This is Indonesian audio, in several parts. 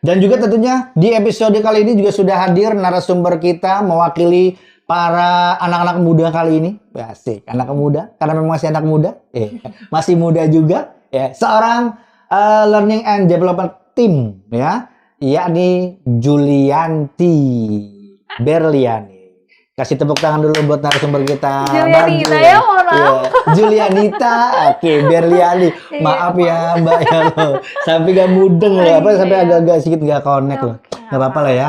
Dan juga tentunya di episode kali ini juga sudah hadir narasumber kita mewakili para anak-anak muda kali ini. Asik, anak muda karena memang masih anak muda, masih muda juga ya. Seorang learning and development team ya, yakni Julianti Berliani. Kasih tepuk tangan dulu buat narasumber kita. Julianita ya, mohon maaf. Julianita, oke, Berliani. Maaf ya Mbak ya loh. Sampai gak mudeng loh, sampai agak-agak sedikit gak connect loh. Gak apa-apa lah ya.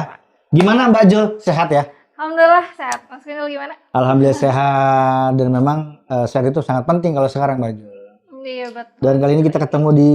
Gimana Mbak Jul? Sehat ya? Alhamdulillah sehat. Mas Kinul gimana? Alhamdulillah sehat. Dan memang sehat itu sangat penting kalau sekarang Mbak Jul. Iya betul. Dan kali ini kita ketemu di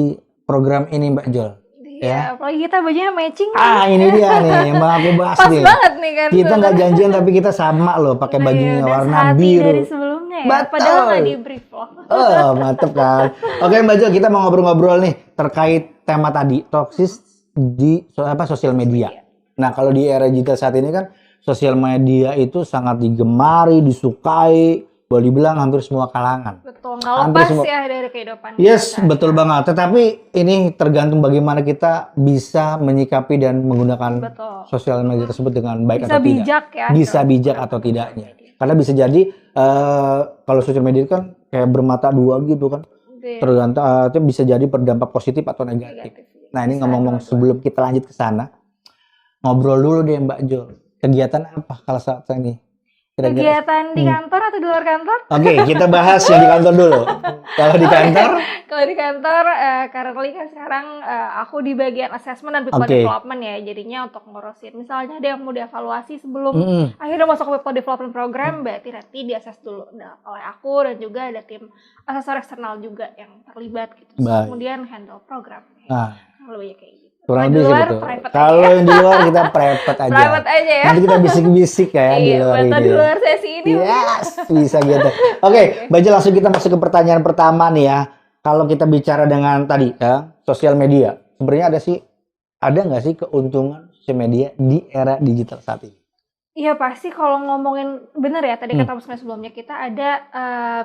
program ini Mbak Jul. Iya, apalagi kita bajunya matching. Ini dia nih yang mau aku bahas. Pas nih. Banget nih kan. Kita nggak janjian tapi kita sama loh pakai bajunya warna biru. Dari sebelumnya ya. Betul. Padahal nggak di brief loh. Oh, mantep kan. Oke Mbak Jo, kita mau ngobrol-ngobrol nih terkait tema tadi, toksis di sosial media. Nah, kalau di era digital saat ini kan sosial media itu sangat digemari, disukai, boleh dibilang hampir semua kalangan. Betul, nggak lepas ya dari kehidupan. Yes, kita. Betul banget. Tetapi ini tergantung bagaimana kita bisa menyikapi dan menggunakan sosial media tersebut dengan baik bisa atau bijak, tidak. Ya, bisa bijak atau tidaknya. Karena bisa jadi kalau sosial media itu kan kayak bermata dua gitu kan. Tergantung itu bisa jadi berdampak positif atau negatif. Nah, ini ngomong-ngomong sebelum kita lanjut ke sana, ngobrol dulu deh Mbak Jo. Kegiatan apa kalau saat ini? Kegiatan di kantor atau di luar kantor? Oke, kita bahas yang di kantor dulu. Kalau di kantor? Kalau di kantor, currently kan sekarang aku di bagian assessment dan people development ya. Jadinya untuk ngurusin, misalnya ada yang mau dievaluasi sebelum akhirnya masuk ke people development program, berarti nanti di-assess dulu oleh aku dan juga ada tim asesor eksternal juga yang terlibat gitu. Kemudian handle program. Lebih kayak gitu. Kurang lebih gitu. Kalau yang di luar kita private aja. Private aja ya. Nanti kita bisik-bisik ya di luar ini. Di luar sesi ini. Yes, bisa gitu. Oke, Mbak Jo, langsung kita masuk ke pertanyaan pertama nih ya. Kalau kita bicara dengan tadi ya, sosial media. Sebenarnya ada nggak sih keuntungan sosial media di era digital saat ini? Iya pasti kalau ngomongin bener ya tadi kata Mas sebelumnya kita ada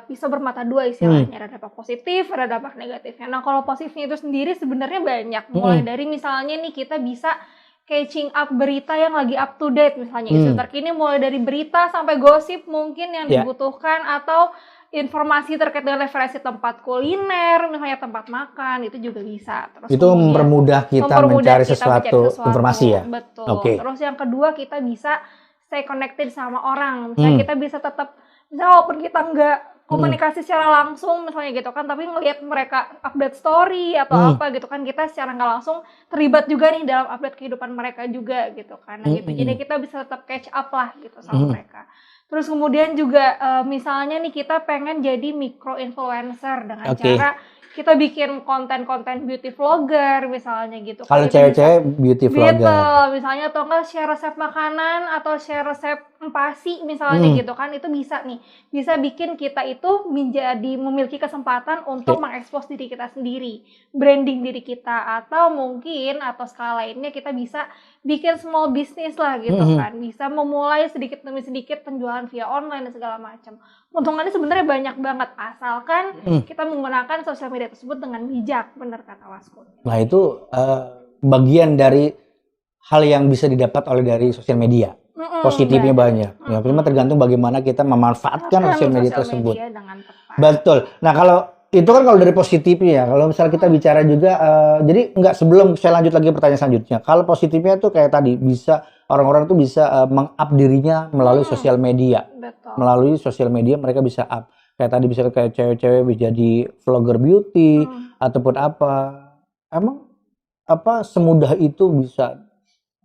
pisau bermata dua istilahnya, ada dampak positif, ada dampak negatifnya. Nah kalau positifnya itu sendiri sebenarnya banyak, mulai dari misalnya nih kita bisa catching up berita yang lagi up to date misalnya isu terkini mulai dari berita sampai gosip mungkin yang dibutuhkan atau informasi terkait dengan referensi tempat kuliner, misalnya tempat makan, itu juga bisa. Terus itu mempermudah kita mencari sesuatu informasi ya? Betul. Terus yang kedua kita bisa stay connected sama orang. Misalnya kita bisa tetap, misalnya walaupun kita nggak komunikasi secara langsung misalnya gitu kan, tapi ngelihat mereka update story atau apa gitu kan, kita secara nggak langsung terlibat juga nih dalam update kehidupan mereka juga gitu kan. Nah, gitu. Jadi kita bisa tetap catch up lah gitu sama mereka. Terus kemudian juga misalnya nih kita pengen jadi micro influencer dengan cara kita bikin konten-konten beauty vlogger misalnya gitu. Kalau cewek-cewek beauty vlogger. Betul, misalnya atau enggak share resep makanan atau share resep empasi misalnya gitu kan, itu bisa nih. Bisa bikin kita itu memiliki kesempatan untuk mengekspos diri kita sendiri, branding diri kita, atau mungkin atau skala lainnya kita bisa bikin small business lah gitu kan. Bisa memulai sedikit demi sedikit penjualan via online dan segala macam. Untungannya sebenarnya banyak banget asalkan kita menggunakan sosial media tersebut dengan bijak, benar kata Waskun. Nah itu bagian dari hal yang bisa didapat dari sosial media. Positifnya banyak. Ya, cuma tergantung bagaimana kita memanfaatkan sosial media tersebut. Betul. Nah kalau itu kan kalau dari positifnya ya. Kalau misalnya kita bicara juga, jadi nggak sebelum saya lanjut lagi pertanyaan selanjutnya. Kalau positifnya tuh kayak tadi bisa orang-orang tuh bisa meng-up dirinya melalui sosial media. Betul. Melalui sosial media mereka bisa up. Kayak tadi bisa kayak cewek-cewek bisa jadi vlogger beauty ataupun apa. Emang apa semudah itu bisa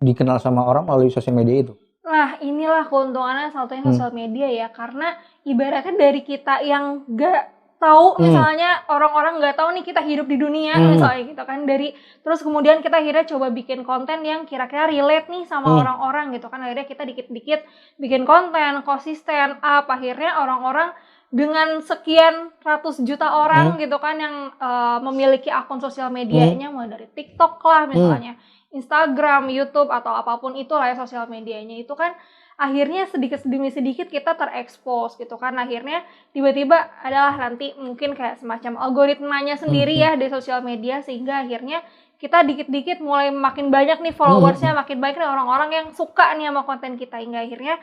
dikenal sama orang melalui sosial media itu? Nah inilah keuntungannya satunya sosial media ya, karena ibaratnya dari kita yang gak tahu misalnya orang-orang nggak tahu nih kita hidup di dunia misalnya gitu kan, terus kemudian kita akhirnya coba bikin konten yang kira-kira relate nih sama orang-orang gitu kan, akhirnya kita dikit-dikit bikin konten konsisten akhirnya orang-orang dengan sekian ratus juta orang gitu kan yang memiliki akun sosial medianya mulai dari TikTok lah misalnya, Instagram, YouTube atau apapun itu lah ya sosial medianya itu kan, akhirnya sedikit demi sedikit kita terekspos gitu kan, akhirnya tiba-tiba adalah nanti mungkin kayak semacam algoritmanya sendiri ya di sosial media, sehingga akhirnya kita dikit-dit mulai makin banyak nih followersnya, makin banyak nih orang-orang yang suka nih sama konten kita, hingga akhirnya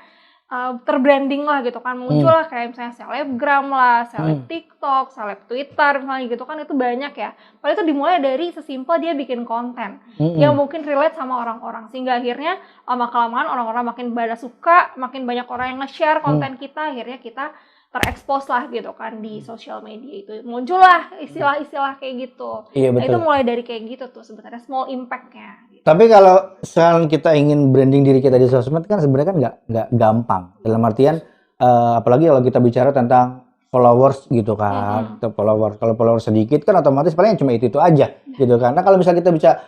terbranding lah gitu kan, muncul lah kayak misalnya selebgram lah, seleb TikTok, seleb Twitter misalnya gitu kan, itu banyak ya. Padahal itu dimulai dari sesimpel dia bikin konten yang mungkin relate sama orang-orang, sehingga akhirnya lama-kelamaan orang-orang makin pada suka, makin banyak orang yang nge-share konten kita, akhirnya kita terekspos lah gitu kan di sosial media, itu muncullah istilah-istilah kayak gitu. Iya, betul. Nah, itu mulai dari kayak gitu tuh sebenarnya small impact-nya. Tapi kalau sekarang kita ingin branding diri kita di sosmed kan sebenarnya kan nggak gampang. Dalam artian apalagi kalau kita bicara tentang followers gitu kan, atau followers. Kalau followers sedikit kan otomatis paling cuma itu aja gitu kan. Nah kalau misalnya kita bisa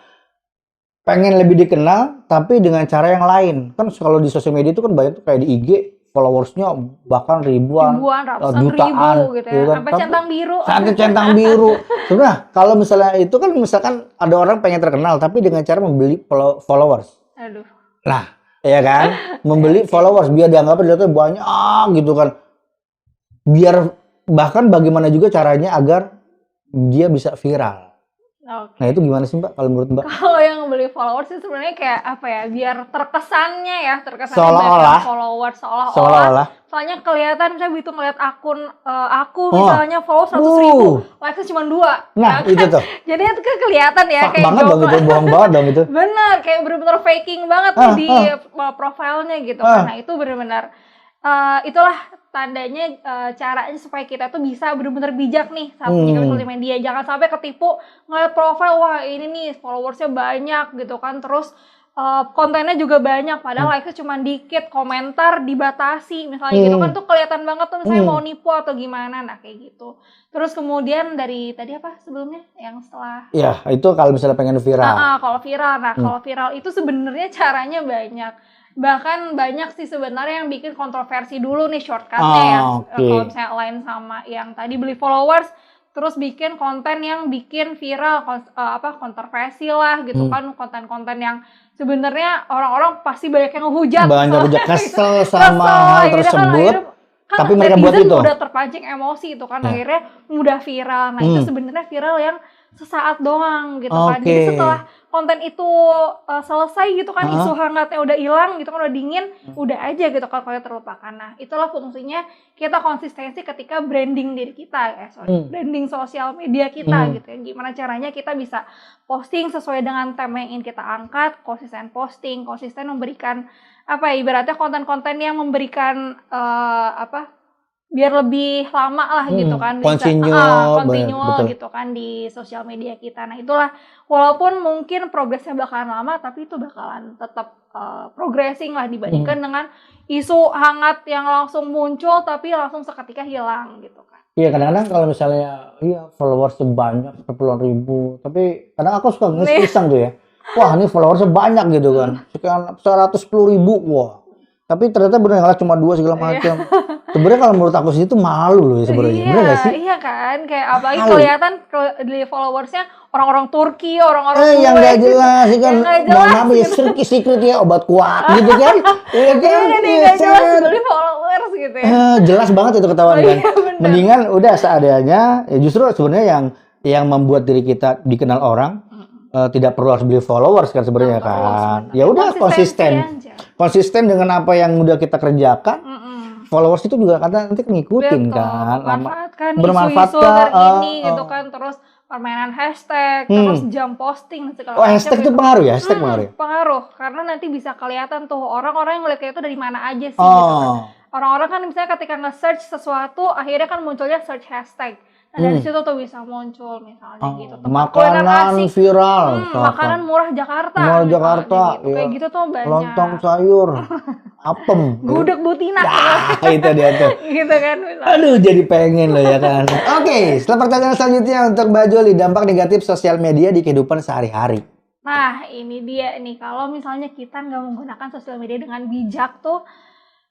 pengen lebih dikenal tapi dengan cara yang lain, kan kalau di sosial media itu kan banyak tuh kayak di IG followersnya bahkan ribuan ratusan jutaan ribu gitu ya, kan. sampai centang biru. Sampai centang biru. Sebenarnya kalau misalnya itu kan misalkan ada orang pengen terkenal tapi dengan cara membeli followers. Aduh. Nah, ya kan? Membeli followers biar dianggap dia tuh banyak gitu kan. Biar bahkan bagaimana juga caranya agar dia bisa viral. Okay. Nah itu gimana sih Mbak kalau menurut Mbak? Kalau yang beli followers sih sebenarnya kayak apa ya, biar terkesannya seolah-olah followers seolah-olah soalnya kelihatan, misalnya begitu ngeliat akun aku misalnya follow 100.000 likes cuma 2. Nah ya kan? Itu tuh jadi itu kan kelihatan ya fak kayak banget dong itu, bohong banget dong itu. Bener, kayak bener-bener faking banget nih di profilnya gitu karena itu bener-bener itulah tandanya caranya supaya kita tuh bisa benar-benar bijak nih saat menyikapi sosial media. Jangan sampai ketipu ngeliat profil, wah ini nih followersnya banyak gitu kan, terus kontennya juga banyak padahal likesnya cuma dikit, komentar dibatasi misalnya gitu kan, tuh kelihatan banget tuh misalnya mau nipu atau gimana. Nah kayak gitu. Terus kemudian dari tadi apa sebelumnya yang setelah ya itu kalau misalnya pengen viral. Kalau viral, kalau viral itu sebenarnya caranya banyak. Bahkan banyak sih sebenarnya yang bikin kontroversi dulu nih shortcutnya ya. Kalau misalnya lain sama yang tadi beli followers, terus bikin konten yang bikin viral, kontroversi lah gitu kan, konten-konten yang sebenarnya orang-orang pasti banyak yang ngehujat. Banyak hujat, kesel sama hal tersebut. Kan tapi mereka buat itu udah terpancing emosi itu kan, akhirnya mudah viral. Nah itu sebenarnya viral yang sesaat doang gitu kan. Jadi setelah konten itu selesai gitu kan, isu hangatnya udah hilang gitu kan, udah dingin, udah aja gitu kan, kalau terlupakan. Nah itulah fungsinya kita konsistensi ketika branding diri kita, branding sosial media kita gitu ya. Gimana caranya kita bisa posting sesuai dengan tema yang ingin kita angkat, konsisten posting, konsisten memberikan apa ya, ibaratnya konten-konten yang memberikan biar lebih lama lah gitu kan, continue gitu kan di sosial media kita. Nah itulah, walaupun mungkin progresnya bakalan lama, tapi itu bakalan tetap progressing lah dibandingkan dengan isu hangat yang langsung muncul tapi langsung seketika hilang gitu kan. Iya, kadang-kadang kalau misalnya followers banyak 10.000, tapi kadang aku suka nge-iseng tuh ya, wah ini followersnya banyak gitu kan, sekian 110.000, wah. Tapi ternyata bener ngeliat cuma 2 segala macam. Sebenarnya kalau menurut aku sih itu malu loh sebenarnya. Bener gak sih? Iya kan, kayak apalagi kelihatan di followersnya orang-orang Turki, orang-orang yang gak jelas kan, mohon maaf ya, secret ya, obat kuat gitu kan. Iya kan? Gak jelas beli followers gitu ya. Jelas banget itu ketahuan kan. Mendingan udah seadanya. Ya justru sebenarnya yang membuat diri kita dikenal orang, tidak perlu harus beli followers kan sebenarnya kan. Ya udah konsisten dengan apa yang udah kita kerjakan. Followers itu juga kadang nanti ngikutin kan, bermanfaatkan terkini gitu kan, terus permainan hashtag, terus jam posting segala macam. Hashtag itu pengaruh ya, pengaruh ya? Pengaruh, karena nanti bisa kelihatan tuh orang-orang yang ngeliatnya itu dari mana aja sih gitu kan. Orang-orang kan misalnya ketika nge-search sesuatu, akhirnya kan munculnya search hashtag. Nah dari situ tuh bisa muncul misalnya gitu. Makanan viral. Makanan murah Jakarta. Gitu. Kayak gitu tuh banyak. Lontong sayur, apem. Gudeg Butina. Itu dia tuh. Gitu kan misalnya. Aduh jadi pengen loh ya kan. Oke, setelah pertanyaan selanjutnya untuk Mbak Joli, dampak negatif sosial media di kehidupan sehari-hari. Nah ini dia nih, kalau misalnya kita nggak menggunakan sosial media dengan bijak tuh,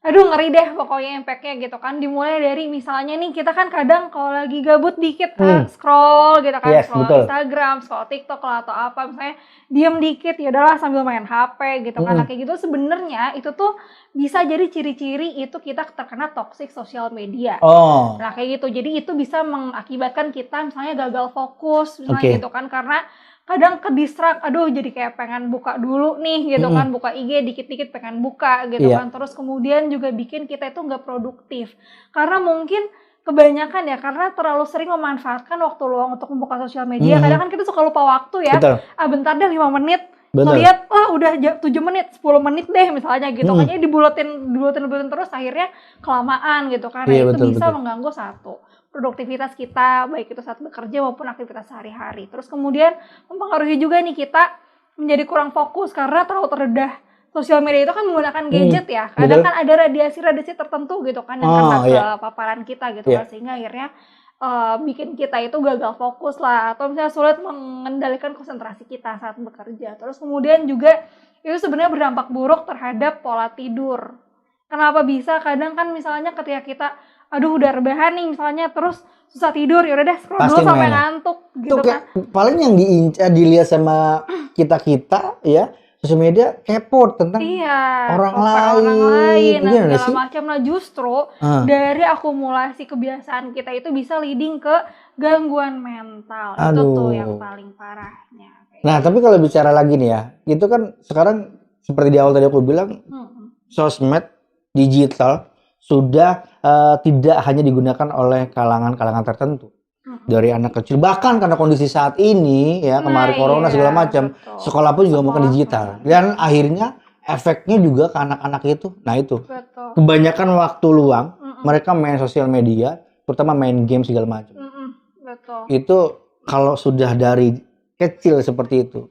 aduh ngeri deh pokoknya impact-nya gitu kan. Dimulai dari misalnya nih, kita kan kadang kalau lagi gabut dikit scroll gitu kan, scroll betul. Instagram, scroll TikTok lah atau apa, misalnya diam dikit ya udahlah sambil main HP gitu kan. Nah, kayak gitu sebenarnya itu tuh bisa jadi ciri-ciri itu kita terkena toxic sosial media. Nah kayak gitu, jadi itu bisa mengakibatkan kita misalnya gagal fokus misalnya gitu kan, karena kadang ke distract, aduh jadi kayak pengen buka dulu nih gitu kan, buka IG dikit-dikit pengen buka gitu kan, terus kemudian juga bikin kita itu nggak produktif karena mungkin kebanyakan ya karena terlalu sering memanfaatkan waktu luang untuk membuka sosial media. Kadang kan kita suka lupa waktu ya. Betul. Bentar deh 5 menit. Betul. Ngeliat, udah 7 menit, 10 menit deh misalnya gitu. Kayaknya dibuletin terus akhirnya kelamaan gitu kan. Itu bisa mengganggu satu produktivitas kita, baik itu saat bekerja maupun aktivitas sehari-hari. Terus kemudian mempengaruhi juga nih kita menjadi kurang fokus karena terlalu terdedah. Sosial media itu kan menggunakan gadget ya. Kadang kan ada radiasi-radiasi tertentu gitu kan yang kena ke paparan kita gitu kan. Sehingga akhirnya bikin kita itu gagal fokus lah. Atau misalnya sulit mengendalikan konsentrasi kita saat bekerja. Terus kemudian juga itu sebenarnya berdampak buruk terhadap pola tidur. Kenapa bisa? Kadang kan misalnya ketika kita udah rebahan nih misalnya terus susah tidur, ya udah deh scroll dulu sampai ngantuk gitu kan. Paling yang dilihat sama kita ya, sosial media kepo tentang orang lain dan segala macam. Nah justru dari akumulasi kebiasaan kita itu bisa leading ke gangguan mental. Itu tuh yang paling parahnya. Nah tapi kalau bicara lagi nih ya, itu kan sekarang seperti di awal tadi aku bilang, sosmed digital sudah tidak hanya digunakan oleh kalangan-kalangan tertentu. Dari anak kecil, bahkan karena kondisi saat ini ya, kemarin corona segala macam, sekolah pun juga mau digital. Dan akhirnya efeknya juga ke anak-anak itu. Nah itu, kebanyakan waktu luang mereka main sosial media, terutama main game segala macam. Itu kalau sudah dari kecil seperti itu,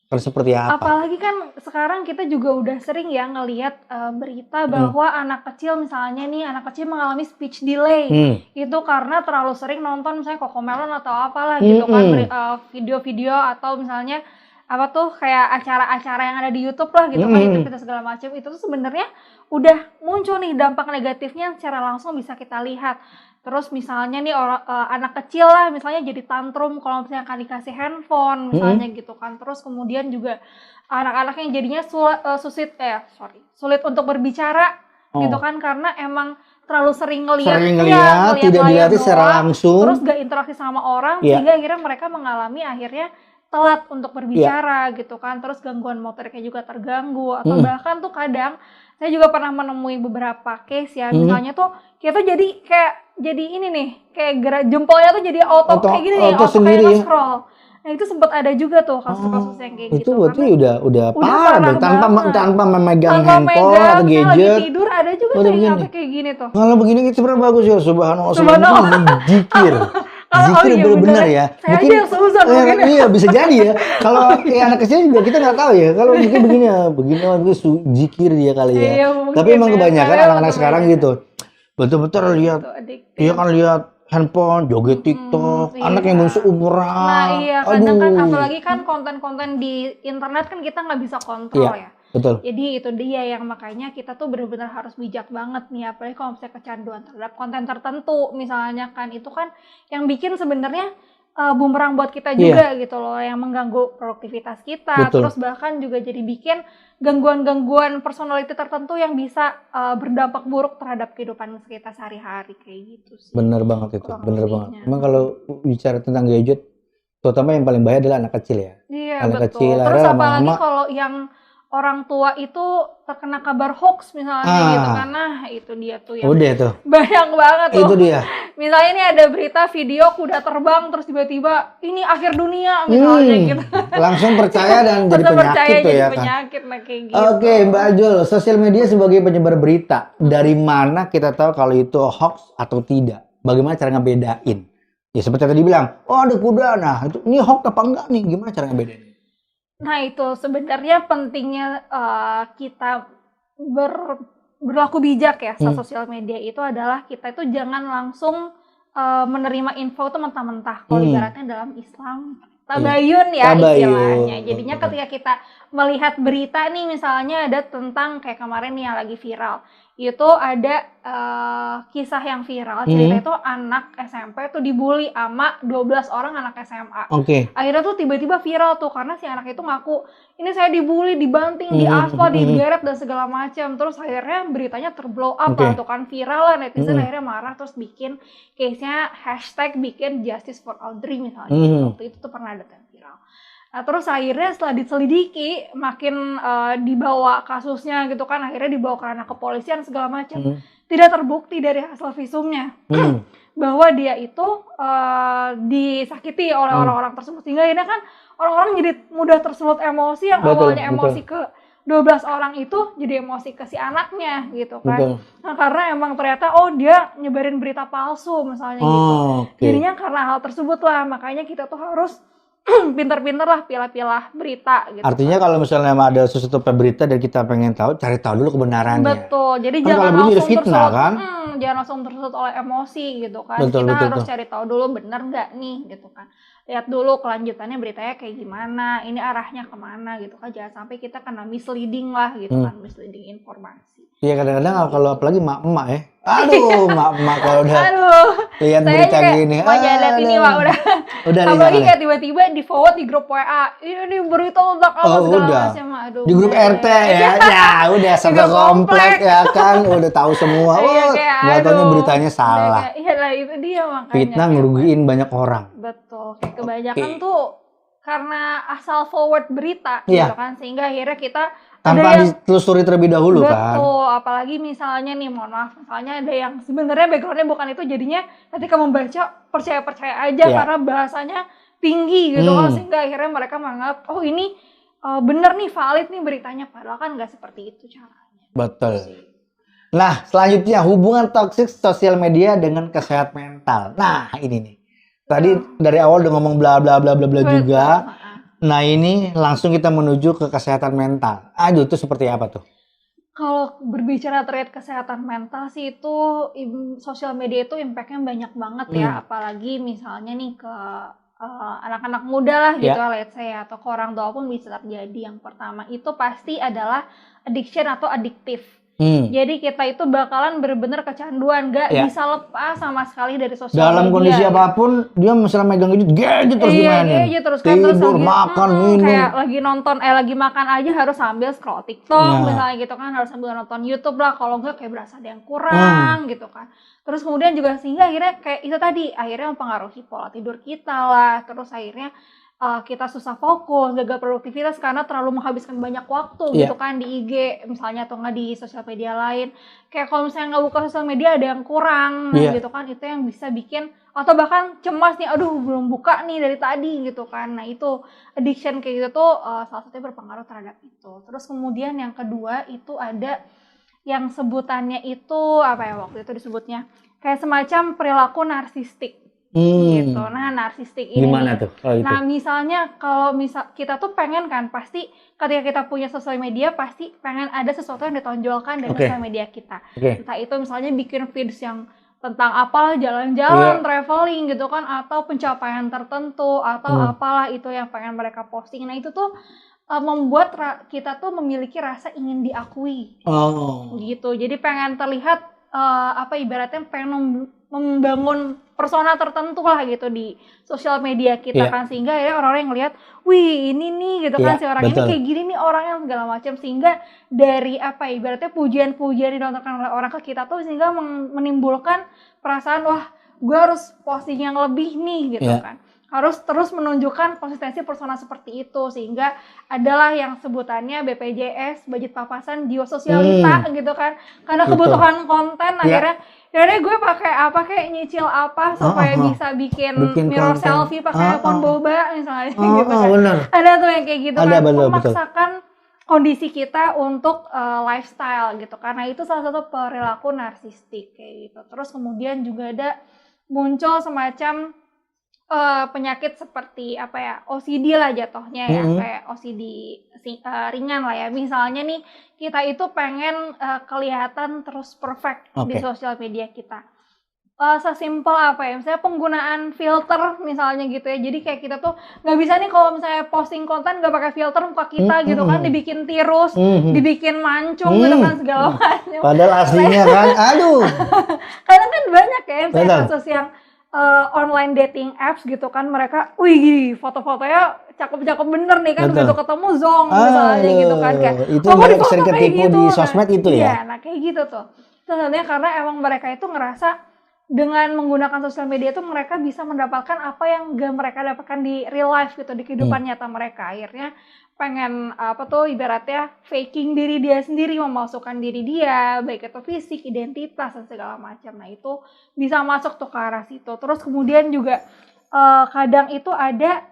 seperti apa? Apalagi kan sekarang kita juga udah sering ya ngelihat berita bahwa anak kecil misalnya nih, anak kecil mengalami speech delay. Itu karena terlalu sering nonton misalnya Cocomelon atau apalah gitu kan, video-video atau misalnya apa tuh kayak acara-acara yang ada di YouTube lah gitu kan, itu segala macam. Itu tuh sebenarnya udah muncul nih dampak negatifnya secara langsung bisa kita lihat. Terus misalnya nih anak kecil lah misalnya jadi tantrum kalau misalnya akan dikasih handphone misalnya gitu kan. Terus kemudian juga anak-anak yang jadinya sulit untuk berbicara gitu kan karena emang terlalu sering ngelihat tidak dilihat secara langsung, terus gak interaksi sama orang sehingga akhirnya mereka mengalami telat untuk berbicara gitu kan. Terus gangguan motoriknya juga terganggu atau bahkan tuh kadang saya juga pernah menemui beberapa case ya, misalnya tuh kita jadi ini nih, kayak gerak jempolnya tuh jadi auto kayak gini nih, auto kayak nge-scroll. Nah itu sempat ada juga tuh kasus-kasus yang kayak gitu. Itu berarti udah parah dong, tanpa memegang handphone atau gadget. Lagi tidur ada juga tuh yang sampai kayak gini tuh. Kalau begini itu sebenarnya bagus ya, subhanallah. Zikir. Zikir benar-benar ya. Saya mungkin aja yang seuzon iya bisa jadi ya. Kalau anak kecil juga kita nggak tahu ya. Kalau mungkin begini zikir dia kali ya. Iya, tapi emang kebanyakan anak-anak sekarang gitu. Betul-betul lihat. Iya kan lihat handphone, joget TikTok, anak yang belum seumuran. Nah iya, kadang kan apalagi kan konten-konten di internet kan kita nggak bisa kontrol ya. Betul. Jadi itu dia yang makanya kita tuh benar-benar harus bijak banget nih, apalagi kalau misalnya kecanduan terhadap konten tertentu misalnya kan, itu kan yang bikin sebenarnya bumerang buat kita juga gitu loh, yang mengganggu produktivitas kita. Betul. Terus bahkan juga jadi bikin gangguan-gangguan personality tertentu yang bisa berdampak buruk terhadap kehidupan kita sehari-hari kayak gitu sih. Bener banget itu, bener banget. Emang kalau bicara tentang gadget, terutama yang paling bahaya adalah anak kecil ya. Iya anak betul. Kecil, terus apalagi kalau yang orang tua itu terkena kabar hoax misalnya gitu kan, nah itu dia tuh yang udah tuh banyak banget tuh. Itu dia. Misalnya ini ada berita video kuda terbang terus tiba-tiba ini akhir dunia misalnya gitu. Langsung percaya dan jadi penyakit tuh ya kan. Nah, kayak gitu. Oke, Mbak Ajul, sosial media sebagai penyebar berita, dari mana kita tahu kalau itu hoax atau tidak? Bagaimana cara ngebedain? Ya seperti tadi bilang, oh ada kuda, nah itu ini hoax apa enggak nih? Gimana cara ngebedain? Nah itu sebenarnya pentingnya kita berlaku bijak ya saat sosial media itu adalah kita itu jangan langsung menerima info itu mentah-mentah. Kalau ibaratnya dalam Islam tabayun ya istilahnya. Jadinya ketika kita melihat berita nih misalnya ada tentang kayak kemarin nih yang lagi viral, itu ada kisah yang viral, cerita itu anak SMP tuh dibully sama 12 orang anak SMA. Akhirnya tuh tiba-tiba viral tuh karena si anak itu ngaku, ini saya dibully, dibanting, diaspal, digeret dan segala macam. Terus akhirnya beritanya terblow up lah tuh kan, viral lah, netizen akhirnya marah terus bikin case-nya hashtag bikin justice for Audrey misalnya. Waktu itu tuh pernah ada yang viral. Nah, terus akhirnya setelah diselidiki, makin dibawa kasusnya gitu kan, akhirnya dibawa ke ranah kepolisian segala macam. Tidak terbukti dari hasil visumnya bahwa dia itu disakiti oleh orang-orang tersebut. Sehingga akhirnya kan orang-orang jadi mudah tersulut emosi, yang awalnya emosi ke 12 orang itu jadi emosi ke si anaknya gitu kan. Nah, karena emang ternyata dia nyebarin berita palsu misalnya gitu. Jadinya karena hal tersebut lah, makanya kita tuh harus pinter-pinter lah pilah-pilah berita gitu. Artinya kalau misalnya ada sesuatu berita dan kita pengen tahu, cari tahu dulu kebenarannya. Betul. Jadi kan jangan langsung fitnah, tersulut, kan? Jangan langsung tersulut oleh emosi gitu kan. Betul, kita harus cari tahu dulu bener nggak nih gitu kan. Lihat dulu kelanjutannya beritanya kayak gimana, ini arahnya kemana gitu kan. Jangan sampai kita kena misleading lah gitu kan, misleading informasi. Iya, kadang-kadang kalau apalagi emak-emak ya. Aduh, emak-emak kalau udah lihat berita gini. Saya lihat ini Pak, udah apalagi kayak tiba-tiba di forward di grup WA. Ini berita tentang apa segala macam. Aduh. Di grup RT ya. Ya, udah satu komplek ya kan, udah tahu semua. Enggak taunya beritanya salah. Iya lah, itu dia makanya. Fitnah ngerugiin banyak orang. Betul. Kayak kebanyakan tuh karena asal forward berita gitu kan, sehingga akhirnya kita tanpa ditelusuri terlebih dahulu kan. Betul, apalagi misalnya nih, mohon maaf, misalnya ada yang sebenarnya backgroundnya bukan itu, jadinya ketika membaca percaya aja karena bahasanya tinggi gitu kan, sehingga akhirnya mereka menganggap ini bener nih, valid nih beritanya, padahal kan nggak seperti itu caranya. Betul. Nah, selanjutnya hubungan toksik sosial media dengan kesehatan mental. Nah, ini nih. Tadi dari awal udah ngomong bla bla bla bla bla juga. Nah, ini langsung kita menuju ke kesehatan mental. Aduh, itu seperti apa tuh? Kalau berbicara terkait kesehatan mental sih, itu sosial media itu impact-nya banyak banget ya. Apalagi misalnya nih ke anak-anak muda lah gitu, let's say, atau ke orang tua pun bisa terjadi. Yang pertama itu pasti adalah addiction atau adiktif. Jadi kita itu bakalan bener-bener kecanduan, gak bisa lepas sama sekali dari sosial media. Dalam kondisi apapun, dia misalnya megang gadget terus dimainin. Tidur, makan, minum. Kayak lagi makan aja harus sambil scroll TikTok misalnya gitu kan, harus sambil nonton YouTube lah, kalau enggak kayak berasa ada yang kurang gitu kan. Terus kemudian juga sehingga akhirnya kayak itu tadi, akhirnya mempengaruhi pola tidur kita lah, terus akhirnya kita susah fokus, gagal produktivitas karena terlalu menghabiskan banyak waktu gitu kan di IG misalnya, atau nggak di sosial media lain. Kayak kalau misalnya nggak buka sosial media ada yang kurang gitu kan, itu yang bisa bikin, atau bahkan cemas nih, aduh belum buka nih dari tadi gitu kan. Nah, itu addiction kayak gitu tuh salah satunya berpengaruh terhadap itu. Terus kemudian yang kedua itu ada yang sebutannya itu apa ya waktu itu disebutnya, kayak semacam perilaku narsistik. Gitu. Nah, narsistik ini gimana tuh? Nah, misalnya kalau kita tuh pengen kan, pasti ketika kita punya sosial media pasti pengen ada sesuatu yang ditonjolkan dari sosial media kita. Entah itu misalnya bikin feeds yang tentang apalah, jalan-jalan, traveling gitu kan, atau pencapaian tertentu, atau apalah itu yang pengen mereka posting. Nah, itu tuh membuat kita tuh memiliki rasa ingin diakui. Gitu. Jadi pengen terlihat ibaratnya pengen membangun persona tertentu lah gitu di sosial media kita kan, sehingga akhirnya orang-orang yang ngelihat, wih ini nih gitu kan, si orang ini kayak gini nih orangnya segala macam, sehingga dari ibaratnya pujian-pujian ditontonkan oleh orang ke kita tuh sehingga menimbulkan perasaan, wah gue harus posting yang lebih nih gitu kan, harus terus menunjukkan konsistensi persona seperti itu, sehingga adalah yang sebutannya BPJS, budget papasan jiwa sosialita gitu kan, karena kebutuhan konten akhirnya gue pakai apa, kayak nyicil apa supaya bisa bikin mirror konten, selfie pakai iPhone boba misalnya gitu kan. Ada tuh yang kayak gitu kan, memaksakan kondisi kita untuk lifestyle gitu, karena itu salah satu perilaku narsistik kayak gitu. Terus kemudian juga ada muncul semacam penyakit seperti OCD lah jatuhnya ya, kayak OCD ringan lah ya. Misalnya nih, kita itu pengen kelihatan terus perfect di sosial media kita. Sesimpel misalnya penggunaan filter misalnya gitu ya. Jadi kayak kita tuh nggak bisa nih kalau misalnya posting konten nggak pakai filter muka kita gitu kan, dibikin tirus, dibikin mancung gitu kan segala macam. Padahal aslinya kan, aduh. Karena kan banyak ya misalnya kasus yang online dating apps gitu kan, mereka wih foto-fotonya cakep-cakep bener nih kan, begitu ketemu zong misalnya gitu kan, kayak itu sering ketipu gitu di sosmed itu ya. Nah kayak gitu tuh sebenarnya karena emang mereka itu ngerasa dengan menggunakan sosial media itu mereka bisa mendapatkan apa yang gak mereka dapatkan di real life gitu, di kehidupan nyata mereka. Akhirnya pengen ibaratnya faking diri dia sendiri, memalsukan diri dia, baik itu fisik, identitas dan segala macam. Nah itu bisa masuk tuh ke arah situ. Terus kemudian juga kadang itu ada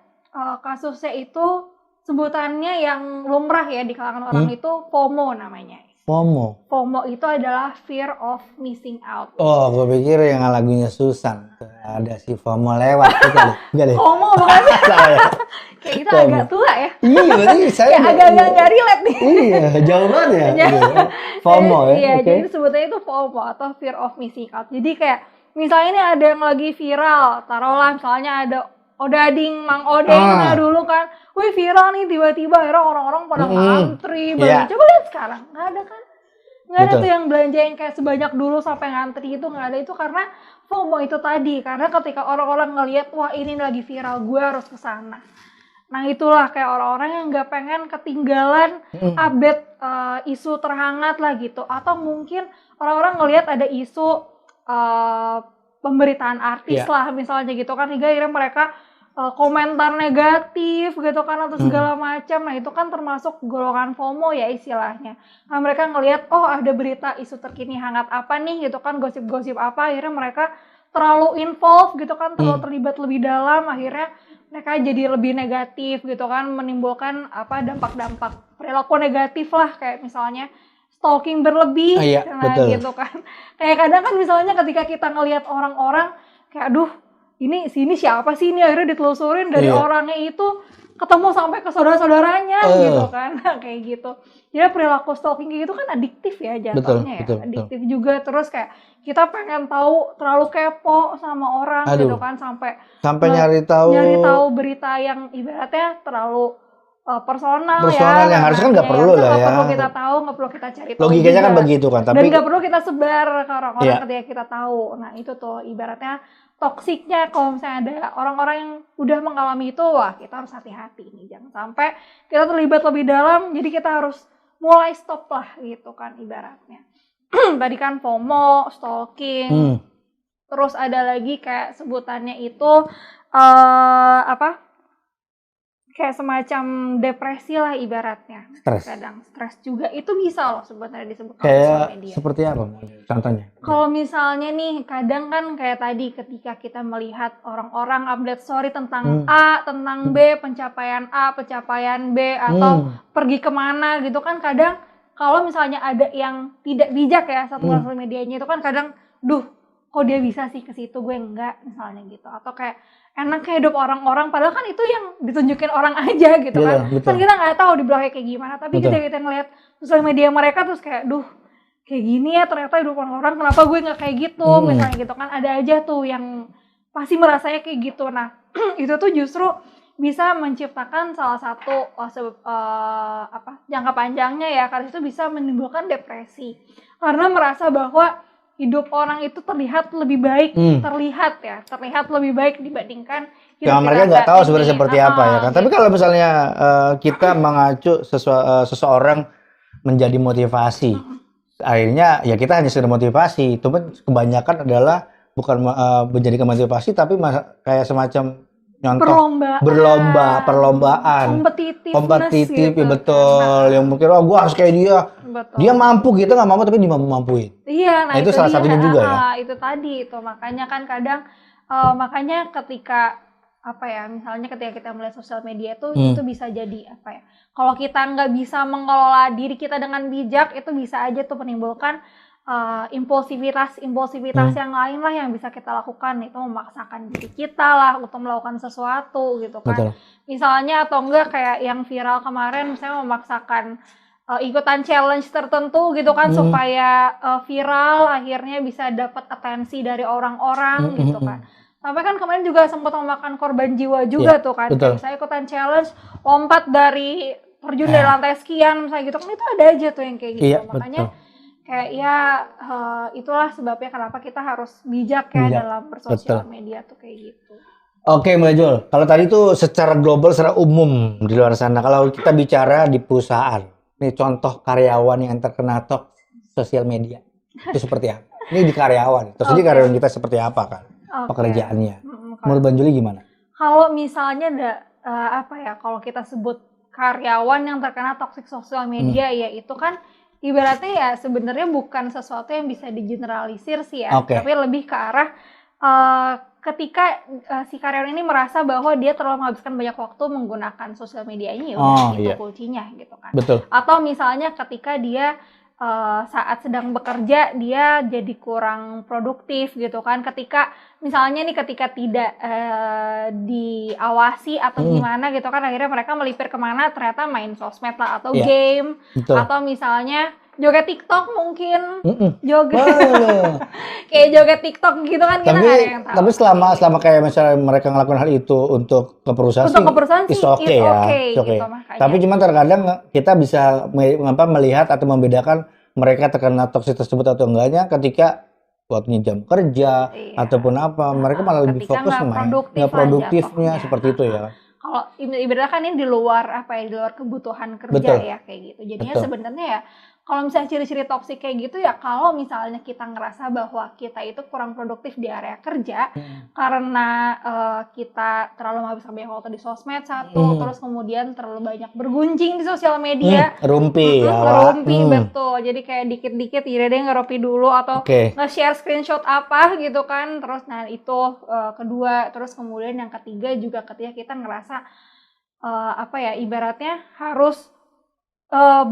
kasusnya itu sebutannya yang lumrah ya di kalangan orang itu FOMO namanya. FOMO itu adalah fear of missing out. Oh, gue pikir yang lagunya Susan. Ada si FOMO lewat gitu. Enggak deh. FOMO bukan? Kayak kita agak tua ya. Iya, berarti saya agak nggak relate nih. Iya, jauh banget ya. FOMO ya. Iya, jadi sebetulnya itu FOMO atau fear of missing out. Jadi kayak misalnya ini ada yang lagi viral, taruhlah misalnya ada Odading, Mang Odeng, nah dulu kan, wih viral nih tiba-tiba akhirnya orang-orang pada ngantri, coba lihat sekarang, nggak ada kan, nggak ada tuh yang belanja yang kayak sebanyak dulu sampai ngantri itu nggak ada, itu karena FOMO itu tadi, karena ketika orang-orang ngelihat wah ini lagi viral, gue harus kesana. Nah itulah kayak orang-orang yang nggak pengen ketinggalan update isu terhangat lah gitu, atau mungkin orang-orang ngelihat ada isu pemberitaan artis lah misalnya gitu kan, hingga akhirnya mereka komentar negatif gitu kan atau segala macam. Nah itu kan termasuk golongan FOMO ya istilahnya. Nah mereka ngelihat oh ada berita isu terkini hangat apa nih gitu kan, gosip-gosip apa, akhirnya mereka terlalu involved gitu kan, terlalu terlibat lebih dalam, akhirnya mereka jadi lebih negatif gitu kan, menimbulkan dampak-dampak perilaku negatif lah, kayak misalnya stalking berlebih, gitu kan. Kayak kadang kan misalnya ketika kita ngelihat orang-orang kayak aduh ini siapa sih ini, akhirnya ditelusurin dari orangnya itu ketemu sampai ke saudara-saudaranya gitu kan. Kayak gitu. Jadi perilaku stalking gitu kan adiktif ya jatuhnya ya. Adiktif juga, terus kayak kita pengen tahu, terlalu kepo sama orang gitu kan, sampai nyari tahu berita yang ibaratnya terlalu personal ya, yang harusnya kan nggak perlu lah ya. Nggak perlu kita tahu, nggak perlu kita cari tahu. Logikanya kan begitu kan. Dan nggak perlu kita sebar ke orang-orang ketika kita tahu. Nah itu tuh ibaratnya toksiknya kalau misalnya ada orang-orang yang udah mengalami itu, wah kita harus hati-hati nih, jangan sampai kita terlibat lebih dalam. Jadi kita harus mulai stop lah gitu kan ibaratnya. Tadi kan FOMO, stalking, terus ada lagi kayak sebutannya itu kayak semacam depresi lah ibaratnya. Kadang stres juga itu bisa loh sebenarnya disebut sosial media. Seperti apa contohnya? Kalau misalnya nih kadang kan kayak tadi ketika kita melihat orang-orang update story tentang A, tentang B, pencapaian A, pencapaian B, atau pergi kemana gitu kan, kadang kalau misalnya ada yang tidak bijak ya sosial medianya itu kan kadang kok dia bisa sih ke situ, gue enggak misalnya gitu, atau kayak enaknya hidup orang-orang padahal kan itu yang ditunjukin orang aja gitu kan. Kan kita nggak tahu di belakangnya kayak gimana, tapi kita ngelihat sosial media mereka terus kayak kayak gini ya ternyata hidup orang-orang, kenapa gue nggak kayak gitu misalnya gitu kan. Ada aja tuh yang pasti merasanya kayak gitu. Nah itu tuh justru bisa menciptakan salah satu jangka panjangnya ya, karena itu bisa menimbulkan depresi karena merasa bahwa hidup orang itu terlihat lebih baik, terlihat lebih baik dibandingkan hidup mereka nggak tahu sebenarnya seperti apa ya kan. Tapi kalau misalnya kita mengacu seseorang menjadi motivasi, akhirnya ya kita hanya sekedar motivasi, itu pun kebanyakan adalah bukan menjadikan motivasi tapi kayak semacam nyontoh perlombaan kompetitif gitu, ya betul kan. Yang mungkin gue harus kayak dia. Betul. Dia mampu, kita nggak mampu tapi dia mampuin. Iya, nah itu salah satunya juga ya. Itu tadi itu makanya kan kadang makanya ketika misalnya ketika kita melihat sosial media itu bisa jadi kalau kita nggak bisa mengelola diri kita dengan bijak, itu bisa aja tuh menimbulkan impulsivitas yang lain lah yang bisa kita lakukan, itu memaksakan diri kita lah untuk melakukan sesuatu gitu kan. Betul. Misalnya atau enggak kayak yang viral kemarin misalnya memaksakan ikutan challenge tertentu gitu kan supaya viral, akhirnya bisa dapat atensi dari orang-orang gitu kan. Sampai kan kemarin juga sempat memakan korban jiwa juga tuh kan. Saya ikutan challenge lompat dari terjun dari lantai sekian misalnya gitu kan, itu ada aja tuh yang kayak gitu. Makanya kayak itulah sebabnya kenapa kita harus bijak dalam bersosial media tuh kayak gitu. Oke, Mbak Jul, kalau tadi tuh secara global, secara umum di luar sana, kalau kita bicara di perusahaan, nih contoh karyawan yang terkena sosial media, itu seperti apa? Ini di karyawan. Terus jadi karyawan kita seperti apa kan pekerjaannya. Menurut Bang Juli gimana? Kalau misalnya ada kalau kita sebut karyawan yang terkena toxic sosial media ya itu kan ibaratnya ya sebenarnya bukan sesuatu yang bisa digeneralisir sih ya, tapi lebih ke arah ketika si karyawan ini merasa bahwa dia terlalu menghabiskan banyak waktu menggunakan sosial medianya ya udah itu kuncinya gitu kan. Betul. Atau misalnya ketika dia saat sedang bekerja dia jadi kurang produktif gitu kan, ketika misalnya nih ketika tidak diawasi atau gimana gitu kan akhirnya mereka melipir kemana ternyata main sosmed lah atau game. Betul. Atau misalnya joget TikTok mungkin joget kayak joget TikTok gitu kan kita nggak ada yang tahu. Tapi selama kayak misalnya mereka ngelakuin hal itu untuk ke perusahaan sih it's okay ya. Gitu, tapi cuma terkadang kita bisa melihat atau membedakan mereka terkena toksik tersebut atau enggaknya ketika waktunya jam kerja ataupun apa, mereka malah lebih fokus nggak produktifnya seperti itu ya. Kalau ibaratnya kan ini di luar di luar kebutuhan kerja ya kayak gitu. Jadinya sebenarnya ya kalau misalnya ciri-ciri toksik kayak gitu ya kalau misalnya kita ngerasa bahwa kita itu kurang produktif di area kerja karena kita terlalu menghabiskan banyak waktu di sosmed terus kemudian terlalu banyak bergunjing di sosial media. Rumpi betul. Jadi kayak dikit-dikit dia ngerumpi dulu atau nge-share screenshot apa gitu kan. Terus itu kedua, terus kemudian yang ketiga juga ketika kita ngerasa ibaratnya harus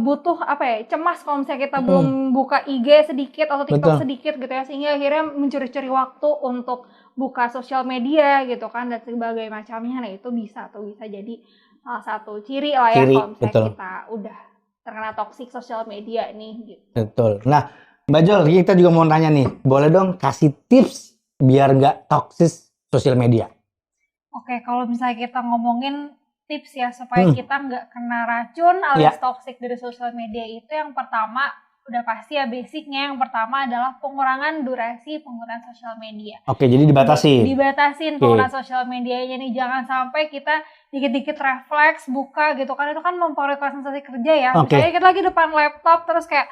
butuh cemas kalau misalnya kita belum buka IG sedikit atau TikTok sedikit gitu ya, sehingga akhirnya mencuri-curi waktu untuk buka sosial media gitu kan dan sebagainya macamnya. Nah itu bisa jadi salah satu ciri lah ya kalau misalnya kita udah terkena toxic sosial media nih gitu. Betul. Nah Mbak Jol, kita juga mau tanya nih, boleh dong kasih tips biar nggak toxic sosial media? Oke, kalau misalnya kita ngomongin tips ya supaya kita nggak kena racun alias toxic dari sosial media itu yang pertama udah pasti ya basicnya yang pertama adalah pengurangan durasi penggunaan sosial media. Oke, jadi dibatasin penggunaan sosial medianya nih, jangan sampai kita dikit-dikit refleks buka gitu kan, itu kan mempengaruhi konsentrasi kerja ya. Misalnya kita lagi depan laptop terus kayak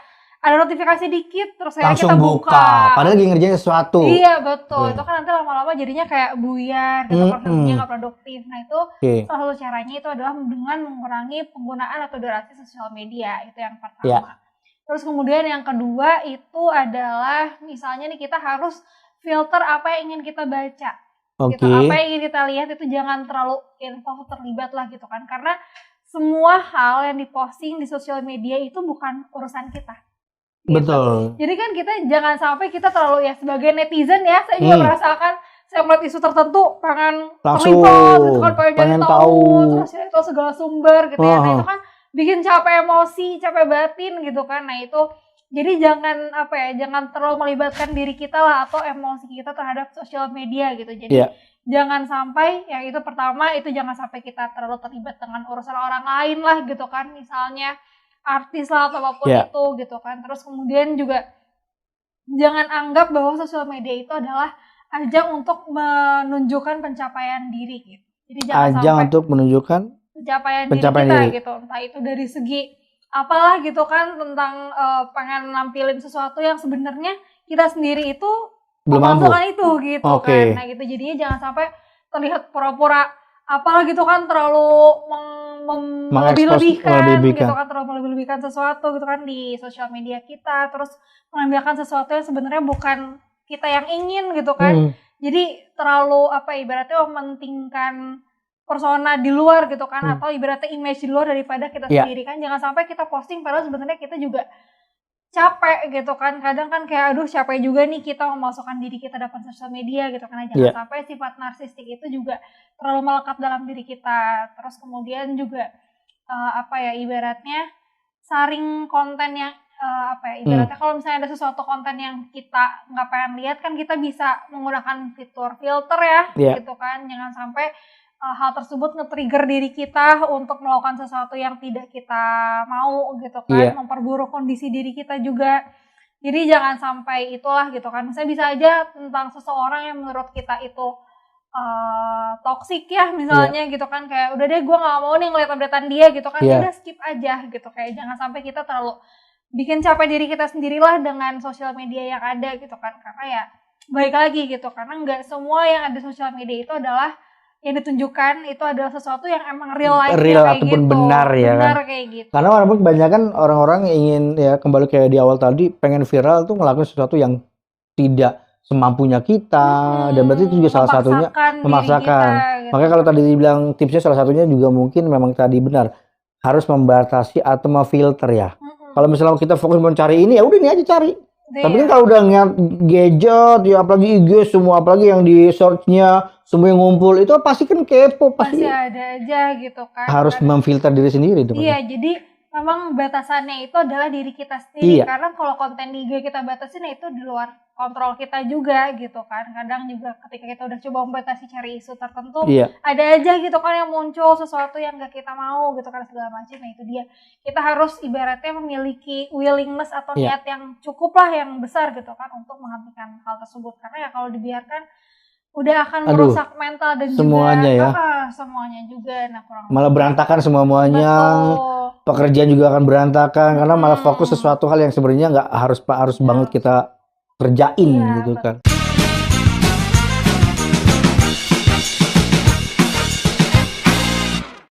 ada notifikasi dikit terus langsung kita buka. Padahal lagi ngerjain sesuatu. Iya betul. Itu kan nanti lama-lama jadinya kayak buyar gitu, kerjanya nggak produktif. Nah itu salah satu caranya itu adalah dengan mengurangi penggunaan atau durasi sosial media, itu yang pertama. Terus kemudian yang kedua itu adalah misalnya nih kita harus filter apa yang ingin kita baca. Gitu. Apa yang ingin kita lihat itu jangan terlalu info terlibat lah gitu kan, karena semua hal yang diposting di sosial media itu bukan urusan kita. Gitu. Betul. Jadi kan kita jangan sampai kita terlalu ya sebagai netizen ya, saya juga merasakan saya melihat isu tertentu pengen terlibat gitu kan, pengen tahu terus ya itu segala sumber gitu ya. Nah itu kan bikin capek emosi, capek batin gitu kan. Nah itu jadi jangan terlalu melibatkan diri kita lah atau emosi kita terhadap sosial media gitu. Jadi jangan sampai yang itu pertama itu jangan sampai kita terlalu terlibat dengan urusan orang lain lah gitu kan, misalnya artis lah atau apapun itu gitu kan. Terus kemudian juga jangan anggap bahwa sosial media itu adalah ajang untuk menunjukkan pencapaian diri gitu. Jadi jangan sampai untuk menunjukkan pencapaian diri kita gitu. Entah itu dari segi apalah gitu kan, tentang pengen nampilin sesuatu yang sebenarnya kita sendiri itu belum melakukan itu gitu kan. Nah gitu jadinya jangan sampai terlihat pura-pura apalah gitu kan, terlalu melebih-lebihkan gitu kan, terlalu melebih-lebihkan sesuatu gitu kan di sosial media kita, terus mengambilkan sesuatu yang sebenarnya bukan kita yang ingin gitu kan. Jadi terlalu ibaratnya mementingkan persona di luar gitu kan, atau ibaratnya image di luar daripada kita sendiri kan. Jangan sampai kita posting padahal sebenarnya kita juga capek gitu kan. Kadang kan kayak aduh capek juga nih kita memasukkan diri kita dalam sosial media gitu kan. Jangan sampai sifat narsistik itu juga terlalu melekat dalam diri kita. Terus kemudian juga ibaratnya saring konten yang ibaratnya kalau misalnya ada sesuatu konten yang kita nggak pengen lihat kan kita bisa menggunakan fitur filter ya gitu kan. Jangan sampai hal tersebut nge-trigger diri kita untuk melakukan sesuatu yang tidak kita mau gitu kan, memperburuk kondisi diri kita juga. Jadi jangan sampai itulah gitu kan. Misalnya bisa aja tentang seseorang yang menurut kita itu toksik ya misalnya gitu kan, kayak udah deh gue nggak mau nih ngeliat updatean dia gitu kan, udah skip aja gitu, kayak jangan sampai kita terlalu bikin capek diri kita sendirilah dengan sosial media yang ada gitu kan, karena ya baik lagi gitu, karena nggak semua yang ada sosial media itu adalah yang ditunjukkan itu adalah sesuatu yang emang real life real kayak ataupun gitu. benar ya Benar kan. kayak gitu. Karena walaupun kebanyakan orang-orang ingin ya kembali kayak di awal tadi pengen viral tuh ngelakuin sesuatu yang tidak semampunya kita dan berarti itu juga salah satunya memaksakan. Kita, gitu. Makanya kalau tadi dibilang tipsnya salah satunya juga mungkin memang tadi benar harus membatasi atau memfilter ya. Kalau misalnya kita fokus mencari ini ya udah ini aja cari. Tapi kan kalau udah ngeliat gadget ya apalagi IG semua apalagi yang di search-nya semua yang ngumpul itu pasti kan kepo pasti ada aja gitu kan. Harus memfilter diri sendiri tuh. Iya, jadi memang batasannya itu adalah diri kita sendiri. Karena kalau konten di IG kita batasin ya itu di luar kontrol kita juga gitu kan. Kadang juga ketika kita udah coba membatasi cari isu tertentu, ada aja gitu kan yang muncul sesuatu yang gak kita mau gitu kan segala macam. Nah itu dia. Kita harus ibaratnya memiliki willingness atau niat yang cukup lah, yang besar gitu kan untuk menghentikan hal tersebut. Karena ya kalau dibiarkan udah akan merusak mental dan semuanya juga semuanya juga. Nah, malah berantakan semuanya. Pekerjaan juga akan berantakan karena malah fokus sesuatu hal yang sebenarnya nggak harus banget kita kerjain gitu kan.